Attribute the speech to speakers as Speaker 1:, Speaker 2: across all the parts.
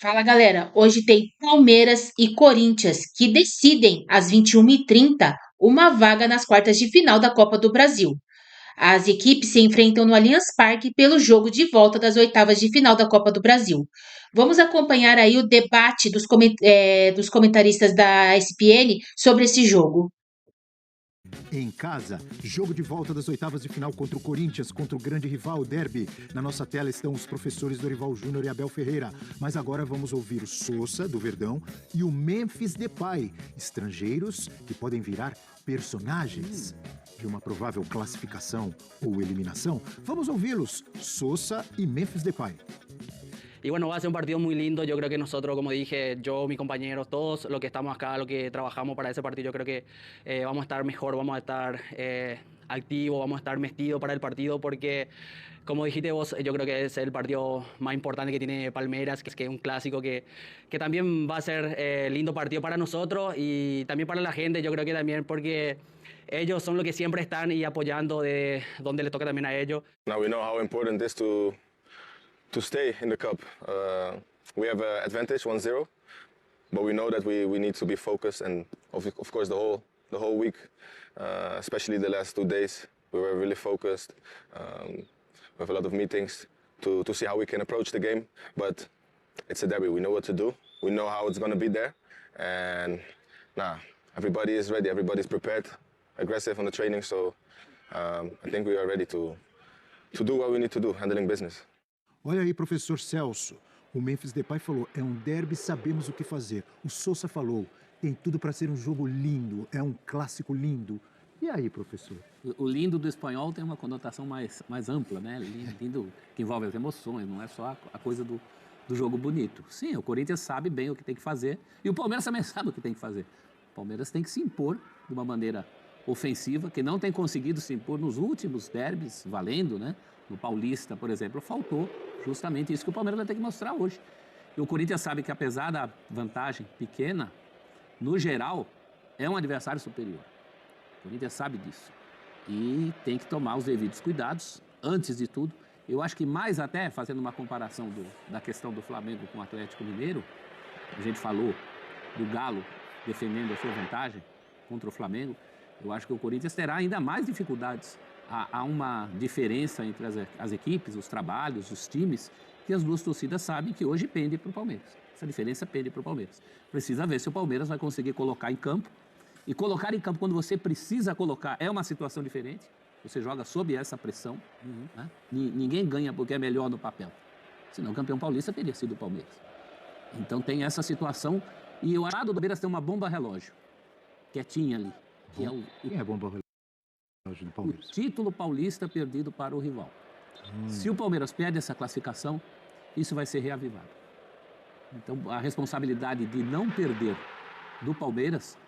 Speaker 1: Fala galera, hoje tem Palmeiras e Corinthians que decidem às 21h30 uma vaga nas quartas de final da Copa do Brasil. As equipes se enfrentam no Allianz Parque pelo jogo de volta das oitavas de final da Copa do Brasil. Vamos acompanhar aí o debate dos comentaristas da ESPN sobre esse jogo.
Speaker 2: Em casa, jogo de volta das oitavas de final contra o Corinthians, contra o grande rival, o Derby. Na nossa tela estão os professores Dorival Júnior e Abel Ferreira. Mas agora vamos ouvir o Sousa, do Verdão, e o Memphis Depay, estrangeiros que podem virar personagens de uma provável classificação ou eliminação. Vamos ouvi-los, Sousa y Memphis Depay.
Speaker 3: Y bueno, va a ser un partido muy lindo. Yo creo que nosotros, como dije, yo, mis compañeros, todos los que estamos acá, los que trabajamos para ese partido, yo creo que vamos a estar mejor, vamos a estar activos, vamos a estar vestidos para el partido porque, como dijiste vos, yo creo que es el partido más importante que tiene Palmeiras, que es un clásico que también va a ser lindo partido para nosotros y también para la gente. Yo creo que también porque ellos son los que siempre están y apoyando de donde le toca también a ellos.
Speaker 4: Now we know how important it is to stay in the cup. We have an advantage 1-0, but we know that we need to be focused, and of course the whole week, especially the last 2 days, we were really focused. We have a lot of meetings to see how we can approach the game, but it's a derby. We know what to do. We know how it's going to be there, and everybody is ready. Everybody's prepared, aggressive on the training. So I think we are ready to do what we need to do, handling business.
Speaker 2: Olha aí, professor Celso. O Memphis Depay falou, é um derby, sabemos o que fazer. O Sousa falou, tem tudo para ser um jogo lindo, é um clássico lindo. E aí, professor?
Speaker 5: O lindo do espanhol tem uma conotação mais ampla, né? Lindo que envolve as emoções, não é só a coisa do jogo bonito. Sim, o Corinthians sabe bem o que tem que fazer e o Palmeiras também sabe o que tem que fazer. O Palmeiras tem que se impor de uma maneira ofensiva, que não tem conseguido se impor nos últimos derbys, valendo, né? No Paulista, por exemplo, faltou justamente isso que o Palmeiras vai ter que mostrar hoje. E o Corinthians sabe que, apesar da vantagem pequena, no geral, é um adversário superior. O Corinthians sabe disso. E tem que tomar os devidos cuidados, antes de tudo. Eu acho que mais até, fazendo uma comparação da questão do Flamengo com o Atlético Mineiro, a gente falou do Galo defendendo a sua vantagem contra o Flamengo, eu acho que o Corinthians terá ainda mais dificuldades. Há uma diferença entre as equipes, os trabalhos, os times, que as duas torcidas sabem que hoje pende para o Palmeiras. Essa diferença pende para o Palmeiras. Precisa ver se o Palmeiras vai conseguir colocar em campo. E colocar em campo quando você precisa colocar é uma situação diferente. Você joga sob essa pressão. Né? Ninguém ganha porque é melhor no papel. Senão o campeão paulista teria sido o Palmeiras. Então tem essa situação. E o lado do Palmeiras tem uma bomba relógio, quietinha ali. Que
Speaker 2: Quem é a bomba relógio do Palmeiras?
Speaker 5: O título paulista perdido para o rival. Se o Palmeiras perde essa classificação, isso vai ser reavivado. Então, a responsabilidade de não perder do Palmeiras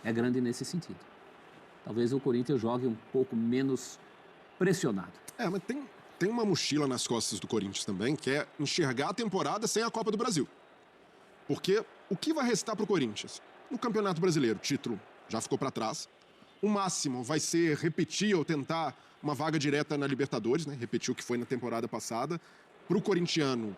Speaker 5: é grande nesse sentido. Talvez o Corinthians jogue um pouco menos pressionado.
Speaker 6: Mas tem uma mochila nas costas do Corinthians também, que é enxergar a temporada sem a Copa do Brasil. Porque o que vai restar para o Corinthians? No Campeonato Brasileiro, o título já ficou para trás. O máximo vai ser repetir ou tentar uma vaga direta na Libertadores, né? Repetir o que foi na temporada passada. Para o corintiano,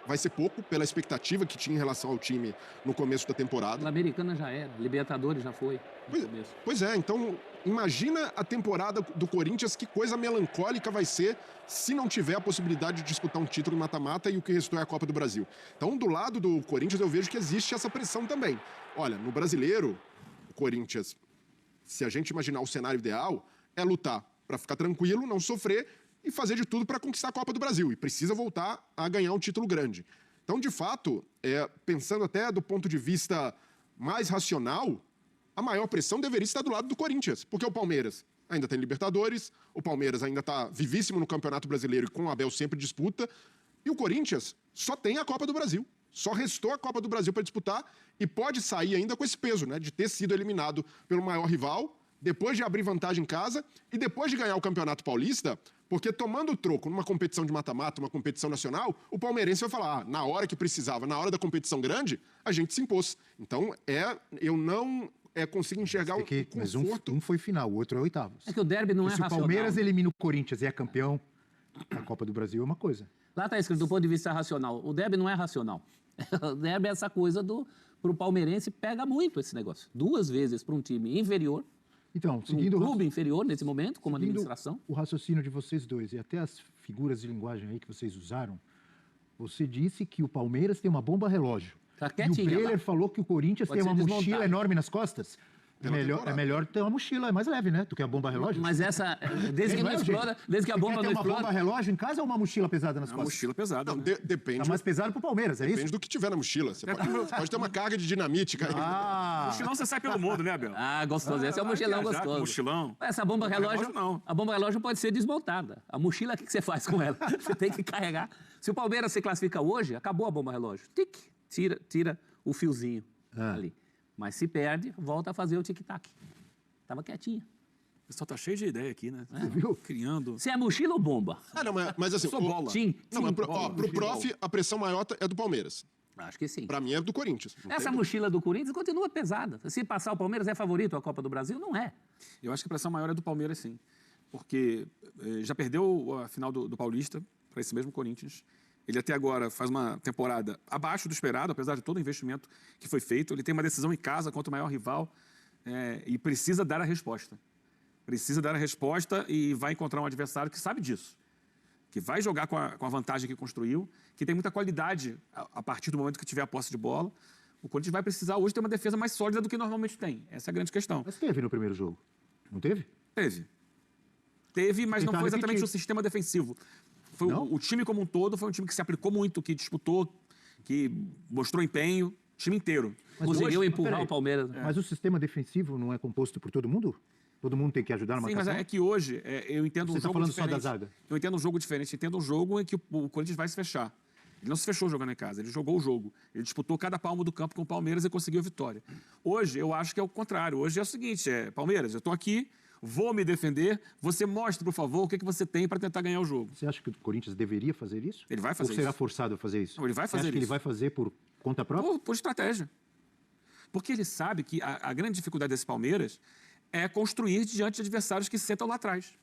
Speaker 6: vai ser pouco, pela expectativa que tinha em relação ao time no começo da temporada.
Speaker 5: A Americana já era, Libertadores já foi no começo.
Speaker 6: Pois é, então imagina a temporada do Corinthians, que coisa melancólica vai ser se não tiver a possibilidade de disputar um título mata-mata e o que restou é a Copa do Brasil. Então, do lado do Corinthians, eu vejo que existe essa pressão também. Olha, no Brasileiro, o Corinthians, se a gente imaginar o cenário ideal, é lutar para ficar tranquilo, não sofrer e fazer de tudo para conquistar a Copa do Brasil. E precisa voltar a ganhar um título grande. Então, de fato, pensando até do ponto de vista mais racional, a maior pressão deveria estar do lado do Corinthians. Porque o Palmeiras ainda tem Libertadores, o Palmeiras ainda está vivíssimo no Campeonato Brasileiro e com o Abel sempre disputa. E o Corinthians só tem a Copa do Brasil. Só restou a Copa do Brasil para disputar e pode sair ainda com esse peso, né, de ter sido eliminado pelo maior rival, depois de abrir vantagem em casa e depois de ganhar o Campeonato Paulista, porque tomando o troco numa competição de mata-mata, uma competição nacional, o palmeirense vai falar, na hora que precisava, na hora da competição grande, a gente se impôs. Então, eu não consigo enxergar
Speaker 2: Mas
Speaker 6: conforto.
Speaker 2: um foi final, o outro é oitavos.
Speaker 5: É que o derby não é
Speaker 2: Se o
Speaker 5: racional.
Speaker 2: Palmeiras elimina o Corinthians e é campeão, a Copa do Brasil é uma coisa.
Speaker 5: Lá está escrito, do ponto de vista racional, o derby não é racional. O derby é essa coisa para o palmeirense, pega muito esse negócio. 2 vezes para um time inferior,
Speaker 2: Então,
Speaker 5: um clube inferior nesse momento, como administração.
Speaker 2: O raciocínio de vocês dois e até as figuras de linguagem aí que vocês usaram, você disse que o Palmeiras tem uma bomba relógio.
Speaker 5: Tá
Speaker 2: E o
Speaker 5: quietinha
Speaker 2: Breler
Speaker 5: lá.
Speaker 2: falou que o Corinthians
Speaker 5: Pode
Speaker 2: tem uma
Speaker 5: ser
Speaker 2: mochila
Speaker 5: desmontado.
Speaker 2: enorme nas costas. É
Speaker 6: Pela
Speaker 2: melhor,
Speaker 6: temporada.
Speaker 2: é melhor ter uma mochila mais leve, né? Do que a bomba relógio.
Speaker 5: Mas essa, desde que não
Speaker 2: é, gente?
Speaker 5: explora, desde que a bomba
Speaker 2: Você
Speaker 5: não
Speaker 2: quer ter uma bomba
Speaker 5: explora...
Speaker 2: relógio em casa ou uma mochila pesada nas
Speaker 7: É uma
Speaker 2: costas?
Speaker 7: mochila pesada.
Speaker 6: Não,
Speaker 7: né?
Speaker 6: depende,
Speaker 2: Tá mais pesado pro Palmeiras, é isso?
Speaker 6: depende do que tiver na mochila. Você pode ter uma carga de dinamite, cara.
Speaker 2: Ah,
Speaker 7: Mochilão você sai pelo mundo, né, Abel?
Speaker 5: Ah, gostoso. Esse é o
Speaker 7: vai
Speaker 5: mochilão
Speaker 7: viajar com
Speaker 5: gostoso.
Speaker 7: mochilão.
Speaker 5: Essa bomba relógio,
Speaker 7: não.
Speaker 5: a bomba relógio pode ser desmontada. A mochila, o que você faz com ela? Você tem que carregar. Se o Palmeiras se classifica hoje, acabou a bomba relógio. Tic, tira o fiozinho ali. Mas se perde, volta a fazer o tic-tac. Tava quietinha.
Speaker 7: O pessoal tá cheio de ideia aqui, né?
Speaker 2: viu?
Speaker 7: Criando.
Speaker 5: Se é mochila ou bomba?
Speaker 6: Ah, não, mas assim...
Speaker 7: Sou bola.
Speaker 6: Não, mas
Speaker 7: bola,
Speaker 6: pro prof, a pressão maior é do Palmeiras.
Speaker 5: Acho que sim.
Speaker 6: Pra mim é do Corinthians. Não
Speaker 5: Essa
Speaker 6: tem-
Speaker 5: mochila do Corinthians continua pesada. Se passar o Palmeiras, é favorito à Copa do Brasil? Não é.
Speaker 7: Eu acho que a pressão maior é do Palmeiras, sim. Porque já perdeu a final do Paulista para esse mesmo Corinthians. Ele até agora faz uma temporada abaixo do esperado, apesar de todo o investimento que foi feito. Ele tem uma decisão em casa contra o maior rival e precisa dar a resposta. Precisa dar a resposta e vai encontrar um adversário que sabe disso. Que vai jogar com a vantagem que construiu, que tem muita qualidade a partir do momento que tiver a posse de bola. O Corinthians vai precisar hoje ter uma defesa mais sólida do que normalmente tem. Essa é a grande questão.
Speaker 2: mas teve no primeiro jogo, não teve?
Speaker 7: Teve, mas não
Speaker 2: Tentar
Speaker 7: foi exatamente
Speaker 2: repetir.
Speaker 7: o sistema defensivo. Foi
Speaker 2: Não?
Speaker 7: o time como um todo, foi um time que se aplicou muito, que disputou, que mostrou empenho, o time inteiro.
Speaker 2: Mas
Speaker 5: Conseguiu
Speaker 2: hoje-
Speaker 5: empurrar
Speaker 2: peraí.
Speaker 5: o Palmeiras.
Speaker 2: Mas o sistema defensivo não é composto por todo mundo? Todo mundo tem que ajudar na
Speaker 7: Sim,
Speaker 2: marcação?
Speaker 7: mas é que hoje eu entendo
Speaker 2: Você
Speaker 7: um
Speaker 2: tá
Speaker 7: jogo
Speaker 2: falando só
Speaker 7: diferente.
Speaker 2: da zaga?
Speaker 7: Eu entendo um jogo diferente. Eu entendo um jogo em que o Corinthians vai se fechar. Ele não se fechou jogando em casa, ele jogou o jogo. Ele disputou cada palmo do campo com o Palmeiras e conseguiu a vitória. Hoje, eu acho que é o contrário. Hoje é o seguinte, Palmeiras, eu estou aqui, vou me defender, você mostre, por favor, o que você tem para tentar ganhar o jogo.
Speaker 2: Você acha que o Corinthians deveria fazer isso?
Speaker 7: Ele vai fazer
Speaker 2: Ou será
Speaker 7: isso.
Speaker 2: forçado a fazer isso?
Speaker 7: Não, ele vai
Speaker 2: Você
Speaker 7: fazer
Speaker 2: acha que ele
Speaker 7: isso.
Speaker 2: vai fazer por conta própria?
Speaker 7: Por estratégia. Porque ele sabe que a grande dificuldade desse Palmeiras é construir diante de adversários que sentam lá atrás.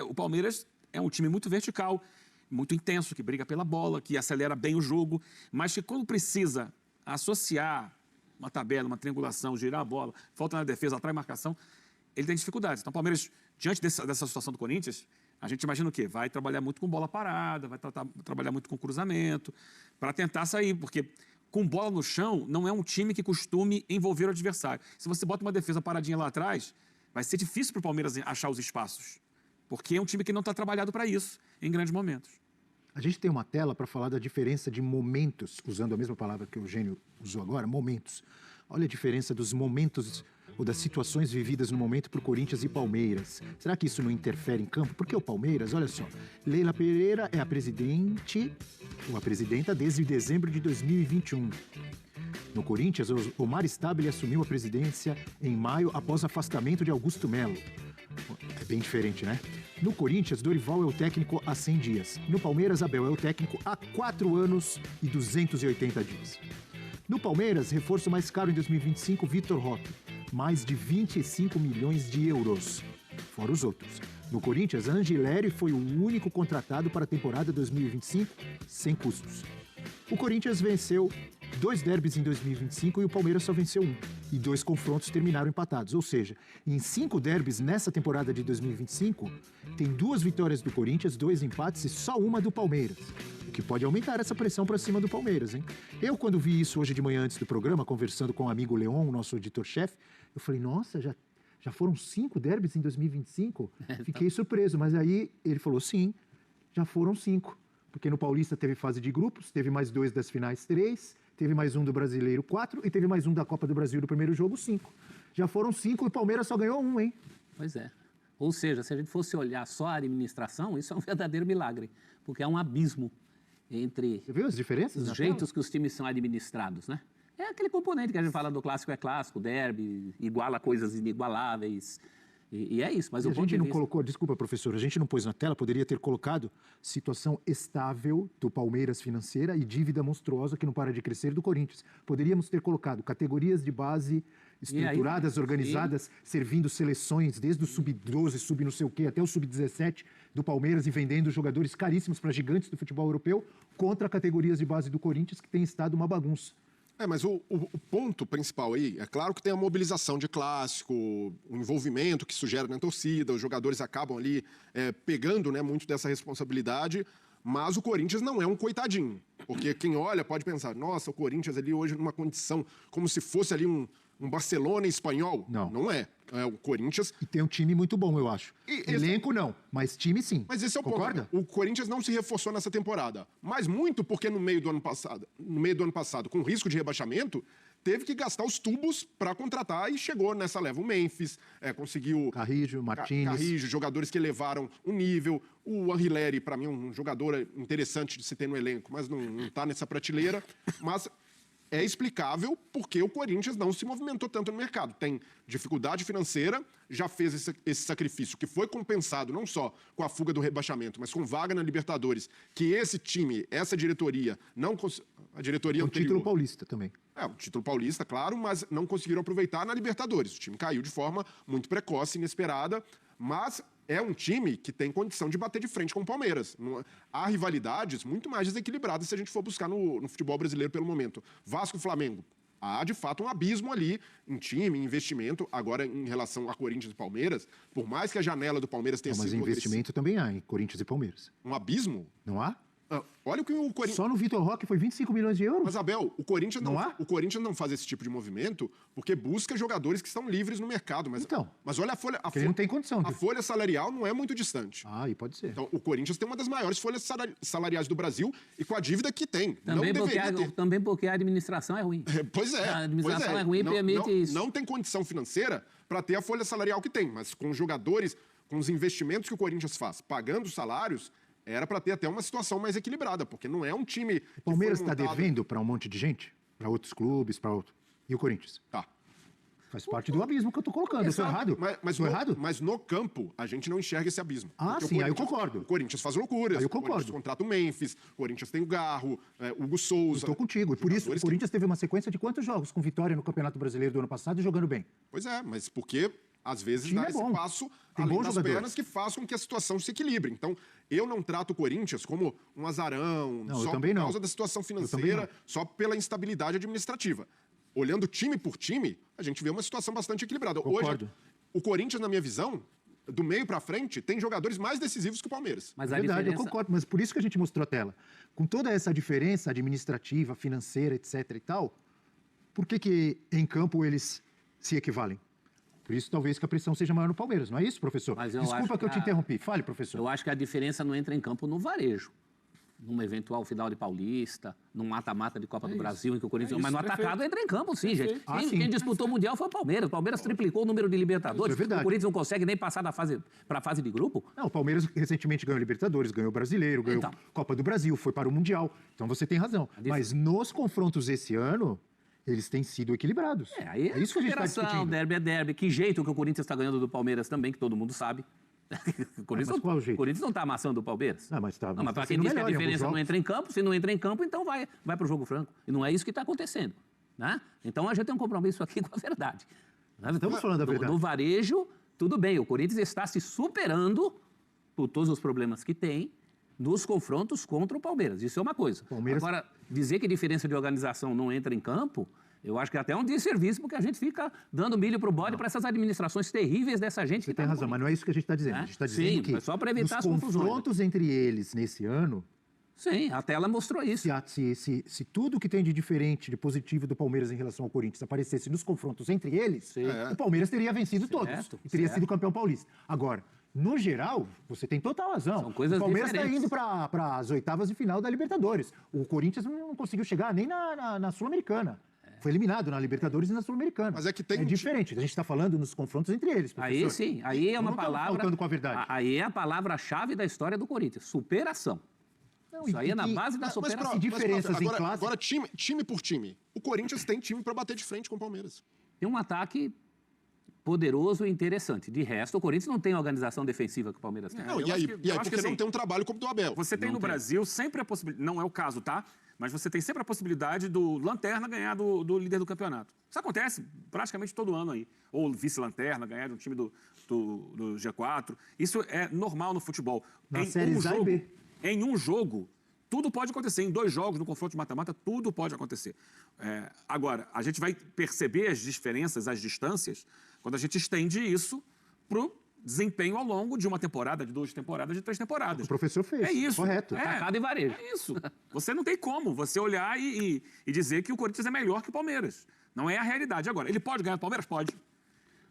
Speaker 7: O Palmeiras é um time muito vertical, muito intenso, que briga pela bola, que acelera bem o jogo, mas que quando precisa associar uma tabela, uma triangulação, girar a bola, falta na defesa, atrai marcação, ele tem dificuldades. Então o Palmeiras, diante dessa situação do Corinthians, a gente imagina o quê? Vai trabalhar muito com bola parada, vai trabalhar muito com cruzamento, para tentar sair, porque com bola no chão não é um time que costume envolver o adversário. Se você bota uma defesa paradinha lá atrás, vai ser difícil para o Palmeiras achar os espaços, porque é um time que não está trabalhado para isso em grandes momentos.
Speaker 2: A gente tem uma tela para falar da diferença de momentos, usando a mesma palavra que o Eugênio usou agora, momentos. Olha a diferença dos momentos ou das situações vividas no momento para o Corinthians e Palmeiras. Será que isso não interfere em campo? Porque o Palmeiras, olha só, Leila Pereira é a presidente, ou a presidenta desde dezembro de 2021. No Corinthians, Omar Stabile assumiu a presidência em maio após afastamento de Augusto Melo. É bem diferente, né? No Corinthians, Dorival é o técnico há 100 dias. No Palmeiras, Abel é o técnico há 4 anos e 280 dias. No Palmeiras, reforço mais caro em 2025, Vitor Roque. Mais de 25 milhões de euros, fora os outros. No Corinthians, Angeleri foi o único contratado para a temporada 2025, sem custos. O Corinthians venceu 2 derbys em 2025 e o Palmeiras só venceu 1. E 2 confrontos terminaram empatados. Ou seja, em 5 derbys nessa temporada de 2025, tem 2 vitórias do Corinthians, 2 empates e só uma do Palmeiras. O que pode aumentar essa pressão para cima do Palmeiras, hein? Eu, quando vi isso hoje de manhã antes do programa, conversando com o amigo Leon, o nosso editor-chefe, eu falei, nossa, já foram 5 derbys em 2025? Fiquei surpreso, mas aí ele falou, sim, já foram 5. Porque no Paulista teve fase de grupos, teve mais 2 das finais 3, teve mais 1 do Brasileiro 4 e teve mais 1 da Copa do Brasil do primeiro jogo 5. Já foram 5 e o Palmeiras só ganhou 1, hein?
Speaker 5: Pois é. Ou seja, se a gente fosse olhar só a administração, isso é um verdadeiro milagre, porque é um abismo entre
Speaker 2: Você viu as diferenças?
Speaker 5: os
Speaker 2: na
Speaker 5: jeitos que os times são administrados, né? É aquele componente que a gente fala do clássico é clássico, derby, iguala coisas inigualáveis, e é isso. Mas
Speaker 2: tela?
Speaker 5: o
Speaker 2: E a
Speaker 5: ponto
Speaker 2: gente
Speaker 5: de
Speaker 2: não
Speaker 5: vista...
Speaker 2: colocou, desculpa, professor, a gente não pôs na tela, poderia ter colocado situação estável do Palmeiras financeira e dívida monstruosa que não para de crescer do Corinthians. Poderíamos ter colocado categorias de base estruturadas, organizadas, servindo seleções desde o sub-12, sub não sei o quê, até o sub-17, do Palmeiras e vendendo jogadores caríssimos para gigantes do futebol europeu contra categorias de base do Corinthians, que tem estado uma bagunça.
Speaker 6: Mas o ponto principal aí, é claro que tem a mobilização de clássico, o envolvimento que isso gera na torcida, os jogadores acabam ali pegando, né, muito dessa responsabilidade, mas o Corinthians não é um coitadinho, porque quem olha pode pensar, nossa, o Corinthians ali hoje numa condição como se fosse ali um Barcelona espanhol. Não é. É o Corinthians...
Speaker 2: E tem um time muito bom, eu acho. Elenco não, mas time sim.
Speaker 6: Mas esse é o
Speaker 2: Concorda?
Speaker 6: ponto. O Corinthians não se reforçou nessa temporada. Mas muito porque no meio do ano passado, com risco de rebaixamento, teve que gastar os tubos para contratar e chegou nessa leva. O Memphis conseguiu...
Speaker 2: Carrijo, Martínez.
Speaker 6: Carrijo, jogadores que elevaram o nível. O Anrileri, para mim, um jogador interessante de se ter no elenco, mas não está nessa prateleira. Mas... é explicável porque o Corinthians não se movimentou tanto no mercado. Tem dificuldade financeira, já fez esse sacrifício, que foi compensado não só com a fuga do rebaixamento, mas com vaga na Libertadores, que esse time, essa diretoria, a diretoria anterior...
Speaker 2: título paulista também.
Speaker 6: O título paulista, claro, mas não conseguiram aproveitar na Libertadores. O time caiu de forma muito precoce, inesperada, mas... é um time que tem condição de bater de frente com o Palmeiras. Há rivalidades muito mais desequilibradas se a gente for buscar no futebol brasileiro pelo momento. Vasco e Flamengo. Há, de fato, um abismo ali em time, em investimento. Agora, em relação a Corinthians e Palmeiras, por mais que a janela do Palmeiras tenha sido...
Speaker 2: Mas investimento também há em Corinthians e Palmeiras.
Speaker 6: Um abismo?
Speaker 2: Não há?
Speaker 6: Olha o que o Corinthians...
Speaker 2: Só no Vitor Roque foi 25 milhões de euros.
Speaker 6: Mas, Abel, o Corinthians não faz esse tipo de movimento porque busca jogadores que estão livres no mercado. Mas olha a folha...
Speaker 2: ele não tem condição.
Speaker 6: A folha salarial não é muito distante.
Speaker 2: E pode ser.
Speaker 6: Então, o Corinthians tem uma das maiores folhas salariais do Brasil e com a dívida que tem.
Speaker 5: Também porque a administração é ruim.
Speaker 6: Pois é.
Speaker 5: A administração é ruim e permite isso.
Speaker 6: Não tem condição financeira para ter a folha salarial que tem, mas com os jogadores, com os investimentos que o Corinthians faz, pagando os salários... era para ter até uma situação mais equilibrada, porque não é um time...
Speaker 2: O Palmeiras está devendo para um monte de gente? Para outros clubes, E o Corinthians?
Speaker 6: Tá.
Speaker 2: Faz parte do abismo que eu tô colocando. Eu tô errado? Errado?
Speaker 6: Mas no campo, a gente não enxerga esse abismo.
Speaker 2: Sim, aí eu concordo.
Speaker 6: O Corinthians faz loucuras.
Speaker 2: Aí eu concordo.
Speaker 6: O Corinthians contrata o Memphis, o Corinthians tem o Garro, o Hugo Souza.
Speaker 2: Estou contigo. E por isso, o Corinthians teve uma sequência de quantos jogos com vitória no Campeonato Brasileiro do ano passado e jogando bem?
Speaker 6: Pois é, mas porque... às vezes dá esse passo além das pernas que façam com que a situação se equilibre. Então, eu não trato o Corinthians como um azarão, só por causa da situação financeira, só pela instabilidade administrativa. Olhando time por time, a gente vê uma situação bastante equilibrada.
Speaker 2: Concordo.
Speaker 6: Hoje, o Corinthians, na minha visão, do meio para frente, tem jogadores mais decisivos que o Palmeiras.
Speaker 5: Mas
Speaker 2: eu concordo, mas por isso que a gente mostrou a tela. Com toda essa diferença administrativa, financeira, etc. e tal, por que em campo eles se equivalem? Por isso, talvez que a pressão seja maior no Palmeiras, não é isso, professor? Desculpa que eu te interrompi. Fale, professor.
Speaker 5: Eu acho que a diferença não entra em campo no varejo. Numa eventual final de Paulista, num mata-mata de Copa do Brasil, em que o Corinthians... mas no atacado entra em campo, sim, gente. Quem disputou o Mundial foi o Palmeiras. O Palmeiras triplicou o número de Libertadores.
Speaker 2: É verdade.
Speaker 5: O Corinthians não consegue nem passar para a fase de grupo.
Speaker 2: Não, o Palmeiras recentemente ganhou Libertadores, ganhou Brasileiro, ganhou Copa do Brasil, foi para o Mundial. Então você tem razão. Mas nos confrontos esse ano... eles têm sido equilibrados.
Speaker 5: Aí é isso que a gente está discutindo. Derby é derby. Que jeito que o Corinthians está ganhando do Palmeiras também, que todo mundo sabe. O Corinthians não está amassando o Palmeiras.
Speaker 2: Mas
Speaker 5: para quem diz que a diferença não entra em campo, se não entra em campo, então vai para o jogo franco. E não é isso que está acontecendo. Né? Então a gente tem um compromisso aqui com a verdade.
Speaker 2: Estamos falando da verdade.
Speaker 5: No varejo, tudo bem. O Corinthians está se superando por todos os problemas que tem nos confrontos contra o Palmeiras. Isso é uma coisa. Agora, dizer que diferença de organização não entra em campo, eu acho que até é um desserviço, porque a gente fica dando milho pro bode para essas administrações terríveis dessa gente.
Speaker 2: Você tem razão, mas não é isso que a gente está dizendo. A gente está dizendo que
Speaker 5: mas só para evitar as confusões.
Speaker 2: Os confrontos entre eles nesse ano...
Speaker 5: Sim, a tela mostrou isso.
Speaker 2: Se tudo que tem de diferente, de positivo do Palmeiras em relação ao Corinthians aparecesse nos confrontos entre eles, o Palmeiras teria vencido todos e teria sido campeão paulista. Agora, no geral, você tem total razão.
Speaker 5: São coisas
Speaker 2: o Palmeiras
Speaker 5: está
Speaker 2: indo para as oitavas de final da Libertadores. O Corinthians não conseguiu chegar nem na Sul-Americana. Foi eliminado na Libertadores e na Sul-Americana.
Speaker 6: Mas é que tem
Speaker 2: diferente. A gente está falando nos confrontos entre eles, professor.
Speaker 5: Aí sim, aí é uma palavra...
Speaker 2: faltando com a verdade.
Speaker 5: Aí é a palavra-chave da história do Corinthians. Superação. Isso aí é na base da superação.
Speaker 2: Diferenças em classe...
Speaker 6: Agora, time por time. O Corinthians tem time para bater de frente com o Palmeiras.
Speaker 5: Tem um ataque poderoso e interessante. De resto, o Corinthians não tem a organização defensiva que o Palmeiras tem.
Speaker 6: E aí porque não tem um trabalho como o do Abel.
Speaker 7: Você tem no Brasil sempre a possibilidade, não é o caso, tá? Mas você tem sempre a possibilidade do Lanterna ganhar do líder do campeonato. Isso acontece praticamente todo ano aí. Ou vice-Lanterna ganhar de um time do do G4. Isso é normal no futebol.
Speaker 2: Na séries A e B.
Speaker 7: Em um jogo, tudo pode acontecer. Em 2 jogos, no confronto de mata-mata, tudo pode acontecer. Agora, a gente vai perceber as diferenças, as distâncias, quando a gente estende isso para o desempenho ao longo de uma temporada, de 2 temporadas, de 3 temporadas.
Speaker 2: O professor fez.
Speaker 7: É isso.
Speaker 2: Correto.
Speaker 5: Atacado e varejo.
Speaker 7: É isso. Você não tem como você olhar e dizer que o Corinthians é melhor que o Palmeiras. Não é a realidade. Agora, ele pode ganhar o Palmeiras? Pode.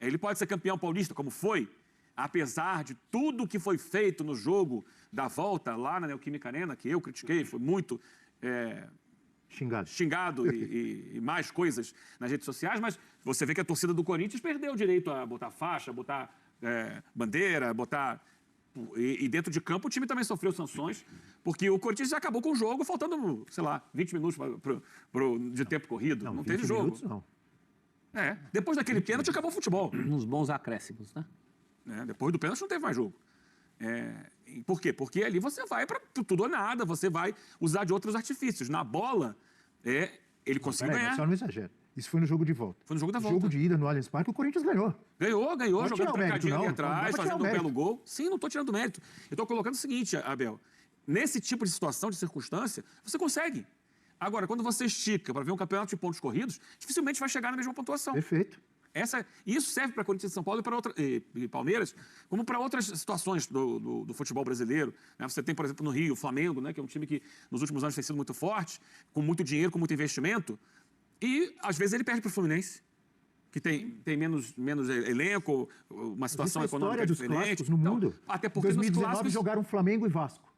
Speaker 7: Ele pode ser campeão paulista, como foi, apesar de tudo que foi feito no jogo da volta lá na Neoquímica Arena, que eu critiquei, foi muito xingado e mais coisas nas redes sociais, mas você vê que a torcida do Corinthians perdeu o direito a botar faixa, botar bandeira, botar... E dentro de campo o time também sofreu sanções, porque o Corinthians já acabou com o jogo, faltando, sei lá, 20 minutos de tempo corrido. Não teve jogo.
Speaker 2: Minutos, não.
Speaker 7: Depois daquele pênalti acabou o futebol.
Speaker 5: Uns bons acréscimos, né?
Speaker 7: Depois do pênalti não teve mais jogo. Por quê? Porque ali você vai para tudo ou nada, você vai usar de outros artifícios. Na bola, ele conseguiu ganhar.
Speaker 2: Só não exagero. Isso foi no jogo de volta.
Speaker 7: Foi no jogo da volta.
Speaker 2: Jogo de ida no Allianz Parque, o Corinthians ganhou.
Speaker 7: Ganhou, jogando trancadinho ali atrás, fazendo um
Speaker 2: mérito.
Speaker 7: belo gol. Sim, não estou tirando mérito. Eu estou colocando o seguinte, Abel. Nesse tipo de situação, de circunstância, você consegue. Agora, quando você estica para ver um campeonato de pontos corridos, dificilmente vai chegar na mesma pontuação.
Speaker 2: Perfeito.
Speaker 7: Isso serve para Corinthians e São Paulo e Palmeiras, como para outras situações do futebol brasileiro. Você tem, por exemplo, no Rio, o Flamengo, que é um time que nos últimos anos tem sido muito forte, com muito dinheiro, com muito investimento, e às vezes ele perde para o Fluminense, que tem menos elenco, uma situação econômica
Speaker 2: dos
Speaker 7: diferente.
Speaker 2: Clássicos no mundo.
Speaker 7: Até porque
Speaker 2: em 2019
Speaker 7: nos clássicos
Speaker 2: jogaram Flamengo e Vasco.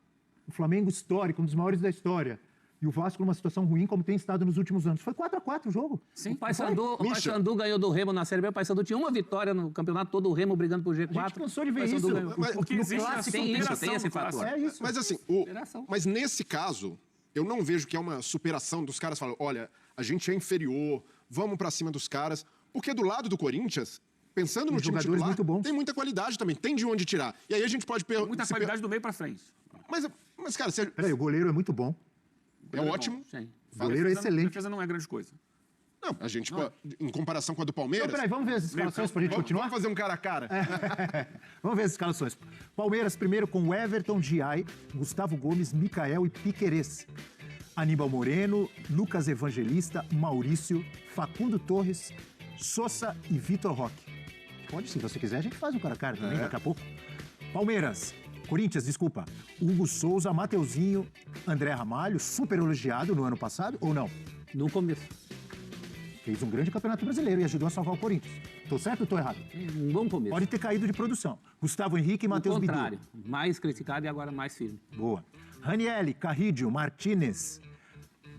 Speaker 2: O Flamengo histórico, um dos maiores da história. E o Vasco numa situação ruim, como tem estado nos últimos anos. Foi 4-4 o jogo.
Speaker 5: Sim. O Paysandu ganhou do Remo na Série B. O Paysandu tinha uma vitória no campeonato todo, o Remo brigando por G4.
Speaker 2: A gente cansou de ver isso.
Speaker 7: Porque existe
Speaker 2: clássico,
Speaker 5: tem esse fator.
Speaker 2: É isso.
Speaker 6: Mas assim, mas nesse caso, eu não vejo que é uma superação dos caras falando, olha, a gente é inferior, vamos pra cima dos caras. Porque do lado do Corinthians, pensando no time titular,
Speaker 2: muito bons.
Speaker 6: tem muita qualidade também, tem de onde tirar. E aí a gente pode perguntar...
Speaker 7: muita qualidade do meio para frente.
Speaker 6: Mas cara, você...
Speaker 2: Peraí, o goleiro é muito bom.
Speaker 6: É ótimo.
Speaker 5: Sim.
Speaker 2: O goleiro é
Speaker 7: A
Speaker 2: excelente.
Speaker 7: defesa não é grande coisa.
Speaker 6: Não, a gente, em comparação com a do Palmeiras...
Speaker 2: Então, peraí, vamos ver as escalações pra gente continuar?
Speaker 6: Vamos fazer um cara a cara.
Speaker 2: Vamos ver as escalações. Palmeiras primeiro com Everton, Giai, Gustavo Gomes, Micael e Piquerez. Aníbal Moreno, Lucas Evangelista, Maurício, Facundo Torres, Sosa e Vitor Roque. Pode, se você quiser, a gente faz um cara a cara também daqui a pouco. Corinthians, desculpa. Hugo Souza, Mateuzinho, André Ramalho, super elogiado no ano passado, ou não?
Speaker 5: No começo.
Speaker 2: Fez um grande campeonato brasileiro e ajudou a salvar o Corinthians. Tô certo ou tô errado?
Speaker 5: Um bom começo.
Speaker 2: Pode ter caído de produção. Gustavo Henrique e Matheus Bidu.
Speaker 5: Ao contrário. Mais criticado e agora mais firme.
Speaker 2: Boa. Ranieri, Carrídio, Martinez,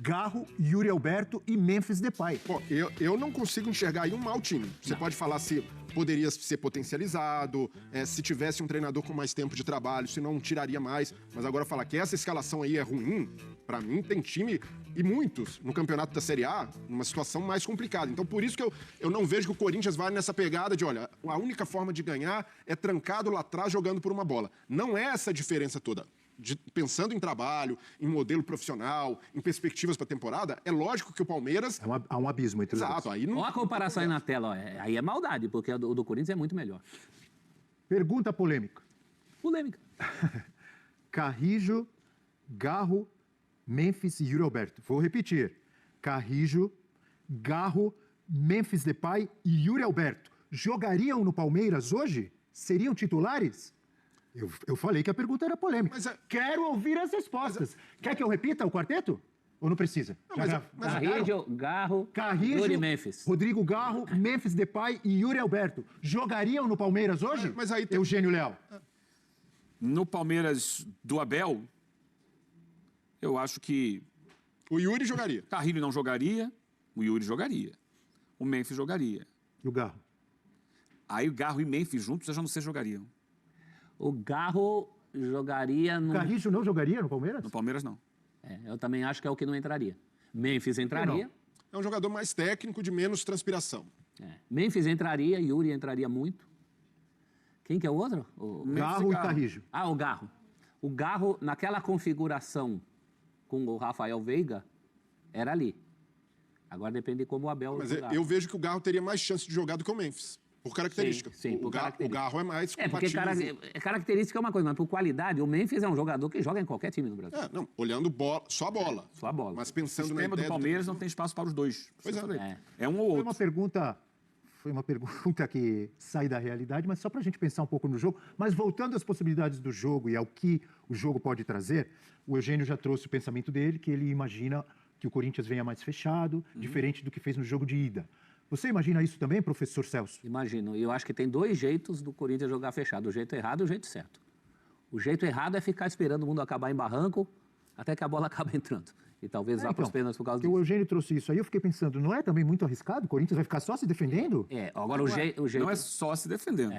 Speaker 2: Garro, Yuri Alberto e Memphis Depay.
Speaker 6: Pô, eu não consigo enxergar aí um mau time. Você pode falar se poderia ser potencializado, se tivesse um treinador com mais tempo de trabalho, se não tiraria mais. Mas agora falar que essa escalação aí é ruim, pra mim tem time, e muitos, no campeonato da Série A, numa situação mais complicada. Então por isso que eu não vejo que o Corinthians vai nessa pegada de, olha, a única forma de ganhar é trancado lá atrás jogando por uma bola. Não é essa a diferença toda. Pensando em trabalho, em modelo profissional, em perspectivas para a temporada, é lógico que o Palmeiras...
Speaker 2: Há um abismo entre os dois.
Speaker 6: Exato. Aí não...
Speaker 5: Olha a comparação aí na tela. Ó. Aí é maldade, porque o do Corinthians é muito melhor.
Speaker 2: Pergunta polêmica.
Speaker 5: Polêmica.
Speaker 2: Carrijo, Garro, Memphis e Yuri Alberto. Vou repetir. Carrijo, Garro, Memphis Depay e Yuri Alberto jogariam no Palmeiras hoje? Seriam titulares? Eu falei que a pergunta era polêmica. Quero ouvir as respostas. Quer que eu repita o quarteto? Ou não precisa?
Speaker 5: Carrijo, Garro, Yuri Memphis.
Speaker 2: Rodrigo Garro, Memphis Depay e Yuri Alberto jogariam no Palmeiras hoje?
Speaker 6: Mas aí tem...
Speaker 2: Eugênio Leal.
Speaker 7: No Palmeiras do Abel, eu acho que...
Speaker 6: O Yuri jogaria.
Speaker 7: Carrilho não jogaria, o Yuri jogaria. O Memphis jogaria.
Speaker 2: E o Garro?
Speaker 7: Aí o Garro e Memphis juntos, eu já não sei se jogariam.
Speaker 5: O Garro jogaria no...
Speaker 2: Carrijo não jogaria no Palmeiras?
Speaker 7: No Palmeiras, não.
Speaker 5: Eu também acho que é o que não entraria. Memphis entraria.
Speaker 6: É um jogador mais técnico, de menos transpiração.
Speaker 5: Memphis entraria, Yuri entraria muito. Quem que é o outro? O
Speaker 2: Garro e Carrijo.
Speaker 5: O Garro. O Garro, naquela configuração com o Rafael Veiga, era ali. Agora depende de como o Abel...
Speaker 6: Mas eu vejo que o Garro teria mais chance de jogar do que o Memphis. Por característica.
Speaker 5: Sim, por
Speaker 6: o
Speaker 5: característica.
Speaker 6: Garro é mais
Speaker 5: É, porque
Speaker 6: compatível.
Speaker 5: característica é uma coisa, mas por qualidade, o Memphis é um jogador que joga em qualquer time no Brasil.
Speaker 6: Não, olhando só a bola.
Speaker 5: Só a bola.
Speaker 6: Mas
Speaker 7: O
Speaker 6: pensando na
Speaker 7: sistema
Speaker 6: ideia
Speaker 7: do Palmeiras não tem espaço para os dois.
Speaker 6: Pois é.
Speaker 7: Falei.
Speaker 5: É.
Speaker 7: É um ou
Speaker 2: Foi
Speaker 7: outro.
Speaker 2: uma pergunta que sai da realidade, mas só para a gente pensar um pouco no jogo. Mas voltando às possibilidades do jogo e ao que o jogo pode trazer, o Eugênio já trouxe o pensamento dele, que ele imagina que o Corinthians venha mais fechado, diferente do que fez no jogo de ida. Você imagina isso também, professor Celso?
Speaker 5: Imagino. E eu acho que tem dois jeitos do Corinthians jogar fechado. O jeito errado e o jeito certo. O jeito errado é ficar esperando o mundo acabar em barranco até que a bola acabe entrando. E talvez vá para os pênaltis por causa
Speaker 2: porque
Speaker 5: disso.
Speaker 2: o Eugênio trouxe isso aí, eu fiquei pensando, não é também muito arriscado? O Corinthians vai ficar só se defendendo?
Speaker 5: Agora o jeito...
Speaker 7: Não é só se defendendo.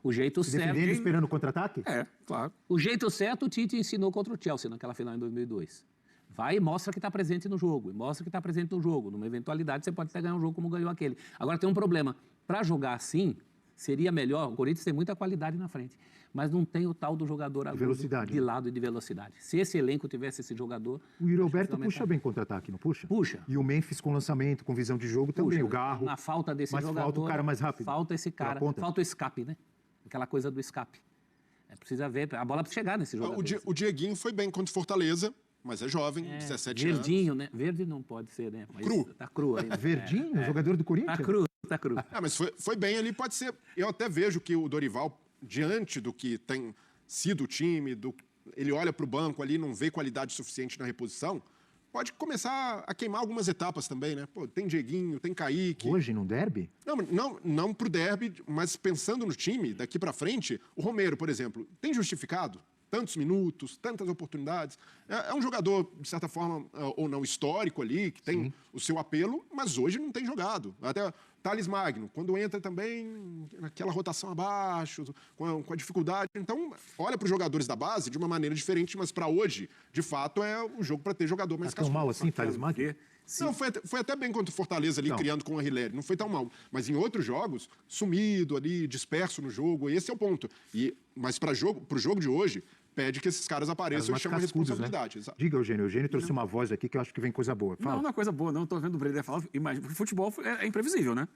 Speaker 5: O jeito
Speaker 2: Se
Speaker 5: certo...
Speaker 2: defendendo esperando o contra-ataque?
Speaker 7: É, claro.
Speaker 5: O jeito certo o Tite ensinou contra o Chelsea naquela final em 2002. Vai e mostra que está presente no jogo. E mostra que está presente no jogo. Numa eventualidade, você pode até ganhar um jogo como ganhou aquele. Agora, tem um problema. Para jogar assim, seria melhor... O Corinthians tem muita qualidade na frente. Mas não tem o tal do jogador agudo
Speaker 2: velocidade,
Speaker 5: de
Speaker 2: né?
Speaker 5: lado e de velocidade. Se esse elenco tivesse esse jogador...
Speaker 2: O Yuri Alberto
Speaker 5: realmente
Speaker 2: puxa bem contra-ataque, não puxa?
Speaker 5: Puxa.
Speaker 2: E o Memphis com lançamento, com visão de jogo também,
Speaker 5: Puxa,
Speaker 2: o Garro.
Speaker 5: Na falta desse
Speaker 2: mas
Speaker 5: jogador...
Speaker 2: falta o cara mais rápido.
Speaker 5: Falta esse
Speaker 2: pela
Speaker 5: cara.
Speaker 2: ponta.
Speaker 5: Falta o escape, né? Aquela coisa do escape. Precisa ver... A bola precisa chegar nesse jogador.
Speaker 6: O Dieguinho foi bem contra o Fortaleza, mas é jovem, 17 anos.
Speaker 5: Verdinho, né? Verde não pode ser, né? Mas
Speaker 6: Cru.
Speaker 5: Tá cru ainda.
Speaker 2: Verdinho, jogador do Corinthians?
Speaker 5: Tá cru.
Speaker 6: Mas foi bem ali, pode ser. Eu até vejo que o Dorival, diante do que tem sido o time, ele olha para o banco ali, não vê qualidade suficiente na reposição, pode começar a queimar algumas etapas também, né? Pô, tem Dieguinho, tem Kaique.
Speaker 2: Hoje, num derby?
Speaker 6: Não pro derby, mas pensando no time, daqui para frente, o Romero, por exemplo, tem justificado? Tantos minutos, tantas oportunidades. É um jogador, de certa forma, ou não, histórico ali, que tem o seu apelo, mas hoje não tem jogado. Até Thales Magno, quando entra também naquela rotação abaixo, com a dificuldade. Então, olha para os jogadores da base de uma maneira diferente, mas para hoje, de fato, é o jogo para ter jogador mais
Speaker 2: Tá tão mal assim, Thales Magno?
Speaker 6: Não, foi até bem contra o Fortaleza ali, criando com o Arrileri. Não foi tão mal. Mas em outros jogos, sumido ali, disperso no jogo. Esse é o ponto. Mas pro jogo de hoje, pede que esses caras apareçam e chamem a responsabilidade.
Speaker 2: Né? Diga, Eugênio. Eugênio trouxe uma voz aqui que eu acho que vem coisa boa. Fala.
Speaker 7: Não é coisa boa, não. Tô vendo o Breler falar. Imagina, porque futebol é imprevisível, né?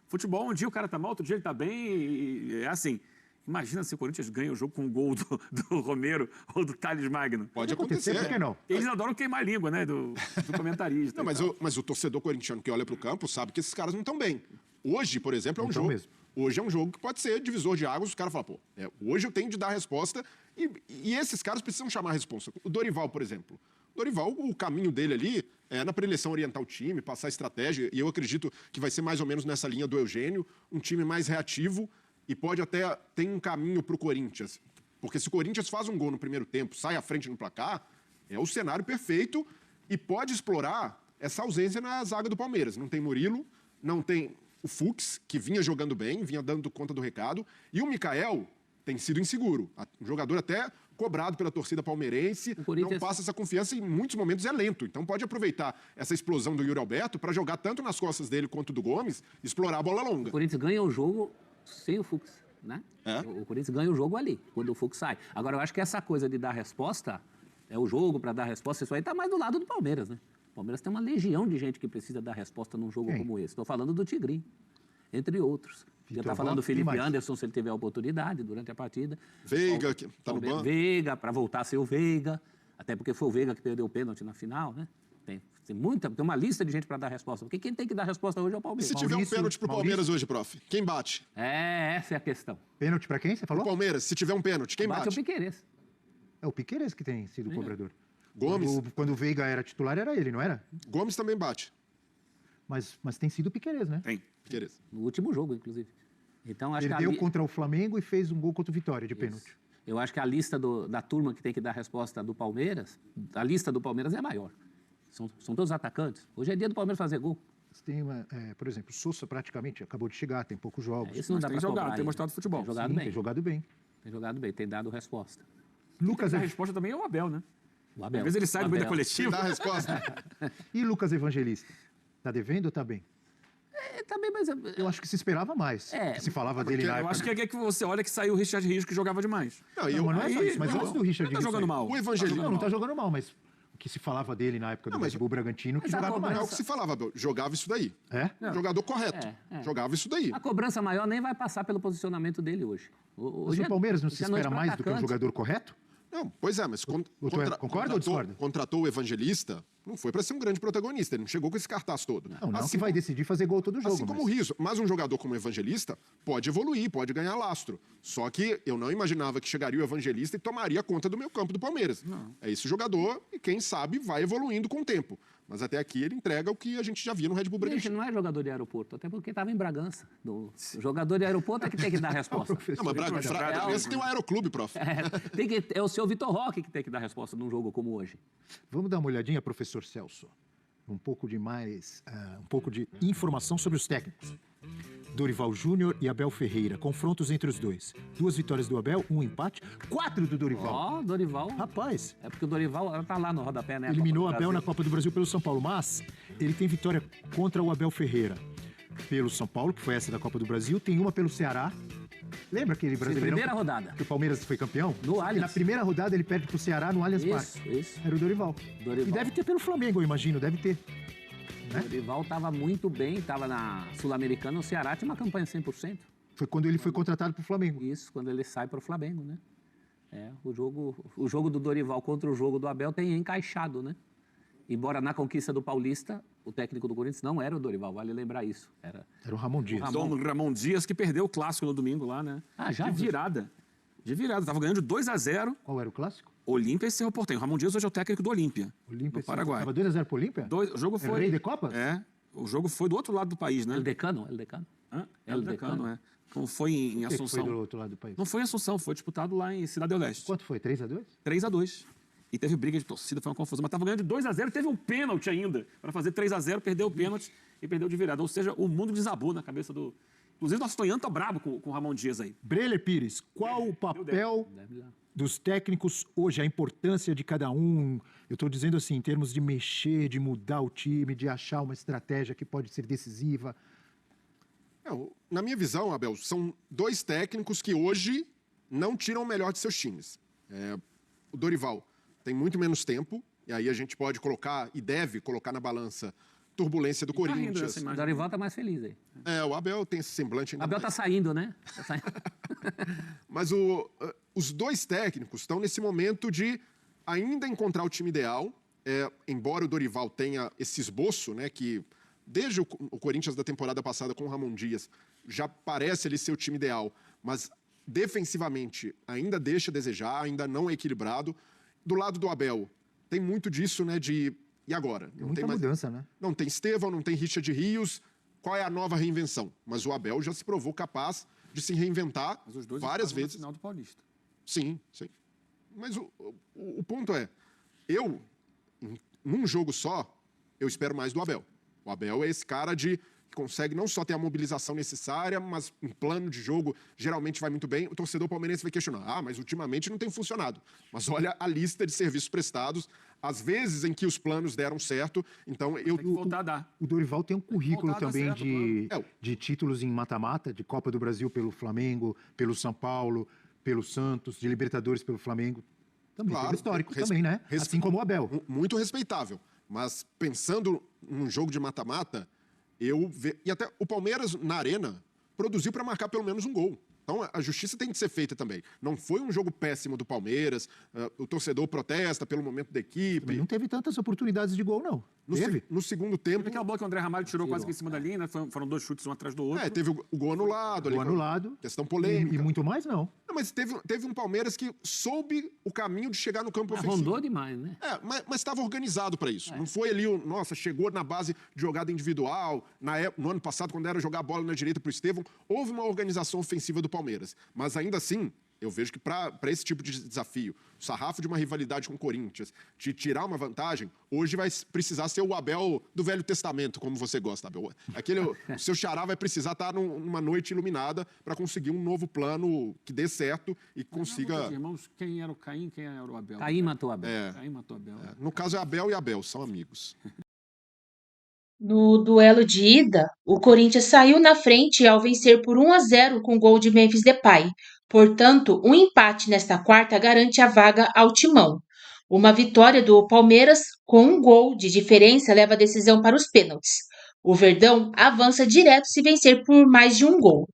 Speaker 7: Futebol, um dia o cara tá mal, outro dia ele tá bem. E é assim. Imagina se o Corinthians ganha o jogo com o gol do Romero ou do Thales Magno.
Speaker 6: Pode acontecer.
Speaker 2: Por que não?
Speaker 7: Eles adoram queimar a língua, né? Do comentarista.
Speaker 6: Não, mas o torcedor corintiano que olha pro campo sabe que esses caras não estão bem. Hoje, por exemplo, é um jogo. Mesmo. Hoje é um jogo que pode ser divisor de águas. Os caras falam, pô, hoje eu tenho de dar a resposta. E esses caras precisam chamar a resposta. O Dorival, por exemplo. Dorival, o caminho dele ali é na preleção orientar o time, passar estratégia. E eu acredito que vai ser mais ou menos nessa linha do Eugênio. Um time mais reativo e pode até ter um caminho para o Corinthians. Porque se o Corinthians faz um gol no primeiro tempo, sai à frente no placar, é o cenário perfeito e pode explorar essa ausência na zaga do Palmeiras. Não tem Murilo, não tem o Fux, que vinha jogando bem, vinha dando conta do recado, e o Mikael tem sido inseguro. Um jogador até cobrado pela torcida palmeirense, não passa essa confiança e em muitos momentos é lento. Então pode aproveitar essa explosão do Yuri Alberto para jogar tanto nas costas dele quanto do Gomes, explorar a bola longa.
Speaker 5: O Corinthians ganha o jogo sem o Fux, né? O Corinthians ganha o jogo ali, quando o Fux sai. Agora, eu acho que essa coisa de dar resposta, o jogo para dar resposta, isso aí tá mais do lado do Palmeiras, né? O Palmeiras tem uma legião de gente que precisa dar resposta num jogo como esse. Estou falando do Tigrinho, entre outros. Já está falando do Felipe Anderson, se ele tiver a oportunidade durante a partida.
Speaker 6: Veiga, que está no banco.
Speaker 5: Veiga, para voltar a ser o Veiga, até porque foi o Veiga que perdeu o pênalti na final, né? Tem uma lista de gente para dar resposta. Porque quem tem que dar resposta hoje é o Palmeiras.
Speaker 6: E se tiver um pênalti pro Palmeiras hoje, prof? Quem bate?
Speaker 5: Essa é a questão.
Speaker 2: Pênalti para quem, você falou?
Speaker 6: O Palmeiras, se tiver um pênalti, quem bate?
Speaker 5: Bate o Piquerez.
Speaker 2: É o Piquerez que tem sido o cobrador.
Speaker 6: Gomes?
Speaker 2: Quando o Veiga era titular, era ele, não era?
Speaker 6: Gomes também bate.
Speaker 2: Mas tem sido o Piquerez, né?
Speaker 7: Tem.
Speaker 6: Piquerez.
Speaker 5: No último jogo, inclusive. Então, acho
Speaker 2: Perdeu contra o Flamengo e fez um gol contra o Vitória de pênalti.
Speaker 5: Eu acho que a lista da turma que tem que dar resposta do Palmeiras, a lista do Palmeiras é maior. São todos atacantes. Hoje é dia do Palmeiras fazer gol.
Speaker 2: Tem por exemplo, o Sousa praticamente acabou de chegar, tem poucos jogos.
Speaker 5: Isso não dá para
Speaker 7: jogado, tem mostrado futebol.
Speaker 5: Tem jogado
Speaker 2: Sim,
Speaker 5: bem.
Speaker 2: tem jogado bem.
Speaker 5: Tem jogado bem, tem dado resposta.
Speaker 2: Lucas
Speaker 7: A resposta também é o Abel, né?
Speaker 5: O Abel.
Speaker 7: Às vezes ele sai do meio da coletiva.
Speaker 6: Dá a resposta.
Speaker 2: E Lucas Evangelista? Tá devendo ou tá bem?
Speaker 5: Também, mas...
Speaker 2: Eu acho que se esperava mais. Que se falava dele na
Speaker 7: Eu
Speaker 2: época.
Speaker 7: acho que é que você olha que saiu o Richard Rios, que jogava demais.
Speaker 6: Não,
Speaker 2: Mas não é só isso. Mas antes do Richard
Speaker 7: Não tá jogando mal.
Speaker 6: O Evangelista.
Speaker 2: Não tá jogando mal, mas que se falava dele na época do
Speaker 6: Não, mas-
Speaker 2: Red Bull Bragantino, que
Speaker 5: Mas a
Speaker 2: jogava
Speaker 5: cobrança-
Speaker 6: É
Speaker 2: mais.
Speaker 6: o que se falava, Abel. Jogava isso daí.
Speaker 2: É?
Speaker 5: Não.
Speaker 6: Jogador correto.
Speaker 5: É.
Speaker 6: Jogava isso daí.
Speaker 5: A cobrança maior nem vai passar pelo posicionamento dele hoje.
Speaker 2: Mas
Speaker 5: Hoje
Speaker 2: o Palmeiras não se
Speaker 5: hoje é noite
Speaker 2: espera
Speaker 5: pra
Speaker 2: mais do que um
Speaker 5: atacante.
Speaker 2: jogador correto?
Speaker 6: Não, pois é, mas
Speaker 2: Concorda ou discorda?
Speaker 6: contratou o Evangelista, não foi para ser um grande protagonista, ele não chegou com esse cartaz todo.
Speaker 2: Não
Speaker 6: Assim
Speaker 2: que vai
Speaker 6: como-
Speaker 2: decidir fazer gol todo jogo.
Speaker 6: Assim como o
Speaker 2: mas...
Speaker 6: Rizzo, mas um jogador como o Evangelista pode evoluir, pode ganhar lastro. Só que eu não imaginava que chegaria o Evangelista e tomaria conta do meio campo do Palmeiras. É esse jogador e quem sabe vai evoluindo com o tempo. Mas até aqui ele entrega o que a gente já via no Red Bull
Speaker 5: Gente,
Speaker 6: Bragantino.
Speaker 5: não é jogador de aeroporto, até porque estava em Bragança. O jogador de aeroporto é que tem que dar a resposta.
Speaker 6: Não, mas Bragança tem um aeroclube, prof.
Speaker 5: É o seu Vitor Roque que tem que dar a resposta num jogo como hoje.
Speaker 2: Vamos dar uma olhadinha, professor Celso. Um pouco de informação sobre os técnicos. Dorival Júnior e Abel Ferreira. Confrontos entre os dois. 2 vitórias do Abel, 1 empate, 4 do Dorival.
Speaker 5: Ó, Dorival.
Speaker 2: Rapaz,
Speaker 5: É porque o Dorival tá lá no rodapé, né?
Speaker 2: eliminou o
Speaker 5: Copa do
Speaker 2: Abel na
Speaker 5: Brasil.
Speaker 2: Copa do Brasil pelo São Paulo, mas ele tem vitória contra o Abel Ferreira pelo São Paulo, que foi essa da Copa do Brasil, tem uma pelo Ceará. Lembra aquele brasileirão
Speaker 5: Primeira rodada.
Speaker 2: que o Palmeiras foi campeão?
Speaker 5: No
Speaker 2: E
Speaker 5: Allianz.
Speaker 2: na primeira rodada ele perde pro Ceará no Allianz Parque.
Speaker 5: Isso.
Speaker 2: Era o Dorival.
Speaker 5: Dorival.
Speaker 2: E deve ter pelo Flamengo, eu imagino, deve ter. Né?
Speaker 5: Dorival estava muito bem, estava na Sul-Americana, o Ceará tinha uma campanha 100%.
Speaker 2: Foi quando ele foi contratado pro Flamengo.
Speaker 5: Isso, quando ele sai para o Flamengo, né? O jogo do Dorival contra o jogo do Abel tem encaixado, né? Embora na conquista do Paulista, o técnico do Corinthians não era o Dorival, vale lembrar isso. Era
Speaker 2: Era o Ramon Dias.
Speaker 5: Ramon.
Speaker 7: Dom Ramon Dias, que perdeu o clássico no domingo lá, né?
Speaker 5: Ah, já?
Speaker 7: De virada. De virada. Tava ganhando de 2-0.
Speaker 2: Qual era o clássico?
Speaker 7: Olímpia e Cerro Porteño. O Ramon Dias hoje é o técnico do Olímpia.
Speaker 2: Olímpia.
Speaker 7: Do Paraguai.
Speaker 2: Tava 2-0 pro Olímpia?
Speaker 7: O jogo foi...
Speaker 2: Rei de Copas?
Speaker 7: É. O jogo foi do outro lado do país, né?
Speaker 5: El Decano? El Decano?
Speaker 7: Hã?
Speaker 5: El
Speaker 7: El Decano,
Speaker 5: Decano.
Speaker 7: é. Então foi em
Speaker 2: O que foi
Speaker 7: Assunção.
Speaker 2: do outro lado do país?
Speaker 7: Não foi em Assunção, foi disputado lá em Cidade do Leste.
Speaker 2: Quanto foi? 3-2?
Speaker 7: 3-2. E teve briga de torcida, foi uma confusão. Mas tava ganhando de 2-0, teve um pênalti ainda para fazer 3-0, perdeu o pênalti e perdeu de virada. Ou seja, o mundo desabou na cabeça do... Inclusive, nosso Tonhão tá brabo com o Ramon Dias aí.
Speaker 2: Breler Pires, qual o papel dos técnicos hoje, a importância de cada um? Eu estou dizendo assim, em termos de mexer, de mudar o time, de achar uma estratégia que pode ser decisiva.
Speaker 6: Na minha visão, Abel, são 2 técnicos que hoje não tiram o melhor de seus times. O Dorival tem muito menos tempo, e aí a gente pode colocar, e deve colocar na balança, turbulência do
Speaker 7: Tá rindo
Speaker 6: Corinthians.
Speaker 7: dessa
Speaker 5: O
Speaker 7: imagem.
Speaker 5: Dorival tá mais feliz aí.
Speaker 6: O Abel tem esse semblante ainda
Speaker 5: Abel
Speaker 6: mais.
Speaker 5: tá saindo, né? Tá saindo.
Speaker 6: Mas os 2 técnicos estão nesse momento de ainda encontrar o time ideal, embora o Dorival tenha esse esboço, né, que desde o Corinthians da temporada passada com o Ramon Dias já parece ele ser o time ideal, mas defensivamente ainda deixa a desejar, ainda não é equilibrado. Do lado do Abel, tem muito disso, né, de... E agora? Não
Speaker 2: Muita
Speaker 6: tem mais...
Speaker 2: mudança, né?
Speaker 6: Não tem Estevão, não tem Richard Rios. Qual é a nova reinvenção? Mas o Abel já se provou capaz de se reinventar
Speaker 7: Mas os dois
Speaker 6: várias
Speaker 7: estavam na
Speaker 6: vezes.
Speaker 7: final do Paulista.
Speaker 6: Sim. Mas o ponto é, num jogo só, eu espero mais do Abel. O Abel é esse cara que consegue não só ter a mobilização necessária, mas em plano de jogo geralmente vai muito bem. O torcedor palmeirense vai questionar, mas ultimamente não tem funcionado. Mas olha a lista de serviços prestados, às vezes em que os planos deram certo. Então,
Speaker 7: Tem que voltar a dar.
Speaker 2: O Dorival tem um currículo
Speaker 7: voltar a dar
Speaker 2: também
Speaker 7: certo,
Speaker 6: claro.
Speaker 2: de títulos em mata-mata, de Copa do Brasil pelo Flamengo, pelo São Paulo, pelo Santos, de Libertadores pelo Flamengo. Também
Speaker 6: Claro,
Speaker 2: teve histórico
Speaker 6: res-
Speaker 2: também, né?
Speaker 6: res-
Speaker 2: Assim como o Abel.
Speaker 6: Muito respeitável. Mas pensando num jogo de mata-mata, e até o Palmeiras, na Arena, produziu para marcar pelo menos um gol. Então, a justiça tem que ser feita também. Não foi um jogo péssimo do Palmeiras, o torcedor protesta pelo momento da equipe.
Speaker 2: Também não teve tantas oportunidades de gol, não. Teve?
Speaker 6: No segundo tempo,
Speaker 7: Teve aquela bola que o André Ramalho tirou quase que em cima da linha, né? Foram 2 chutes um atrás do outro.
Speaker 6: teve o gol anulado.
Speaker 2: Gol anulado.
Speaker 6: Questão
Speaker 2: E
Speaker 6: polêmica.
Speaker 2: muito mais, não.
Speaker 6: Não, mas teve um Palmeiras que soube o caminho de chegar no campo
Speaker 5: Mas
Speaker 6: ofensivo.
Speaker 5: rondou demais, né?
Speaker 6: Mas estava organizado para isso. Não foi ali, chegou na base de jogada individual. No ano passado, quando era jogar a bola na direita para o Estevão, houve uma organização ofensiva do Palmeiras. Mas ainda assim, eu vejo que para esse tipo de desafio, o sarrafo de uma rivalidade com o Corinthians, de tirar uma vantagem, hoje vai precisar ser o Abel do Velho Testamento, como você gosta, Abel. O seu xará vai precisar estar numa noite iluminada para conseguir um novo plano que dê certo e consiga...
Speaker 7: Irmãos, quem era o Caim, quem era o Abel?
Speaker 5: Caim matou Abel.
Speaker 7: Caim matou Abel.
Speaker 6: No caso é Abel e Abel, são amigos.
Speaker 1: No duelo de ida, o Corinthians saiu na frente ao vencer por 1-0 com gol de Memphis Depay. Portanto, um empate nesta quarta garante a vaga ao Timão. Uma vitória do Palmeiras com um gol de diferença leva a decisão para os pênaltis. O Verdão avança direto se vencer por mais de um gol.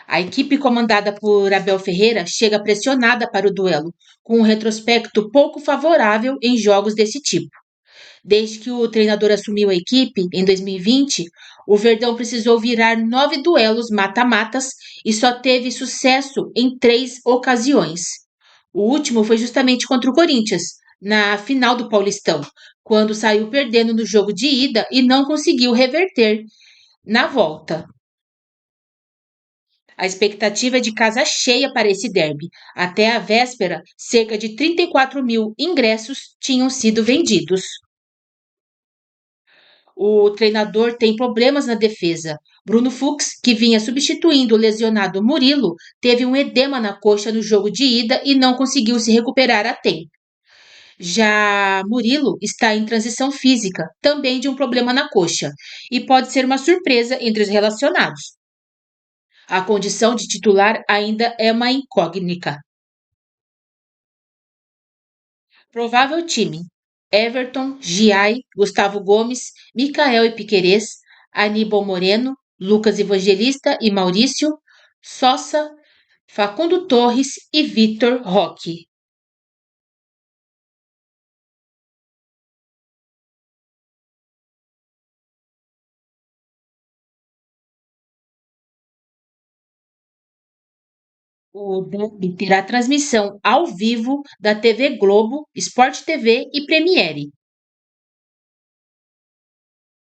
Speaker 1: A equipe comandada por Abel Ferreira chega pressionada para o duelo, com um retrospecto pouco favorável em jogos desse tipo. Desde que o treinador assumiu a equipe, em 2020, o Verdão precisou virar 9 duelos mata-matas e só teve sucesso em 3 ocasiões. O último foi justamente contra o Corinthians, na final do Paulistão, quando saiu perdendo no jogo de ida e não conseguiu reverter na volta. A expectativa é de casa cheia para esse derby. Até a véspera, cerca de 34 mil ingressos tinham sido vendidos. O treinador tem problemas na defesa. Bruno Fux, que vinha substituindo o lesionado Murilo, teve um edema na coxa no jogo de ida e não conseguiu se recuperar a tempo. Já Murilo está em transição física, também de um problema na coxa, e pode ser uma surpresa entre os relacionados. A condição de titular ainda é uma incógnita. Provável time: Everton, Giai, Gustavo Gomes, Micael e Piquerez, Aníbal Moreno, Lucas Evangelista e Maurício, Sosa, Facundo Torres e Vitor Roque. O derby terá transmissão ao vivo da TV Globo, Sport TV e Premiere.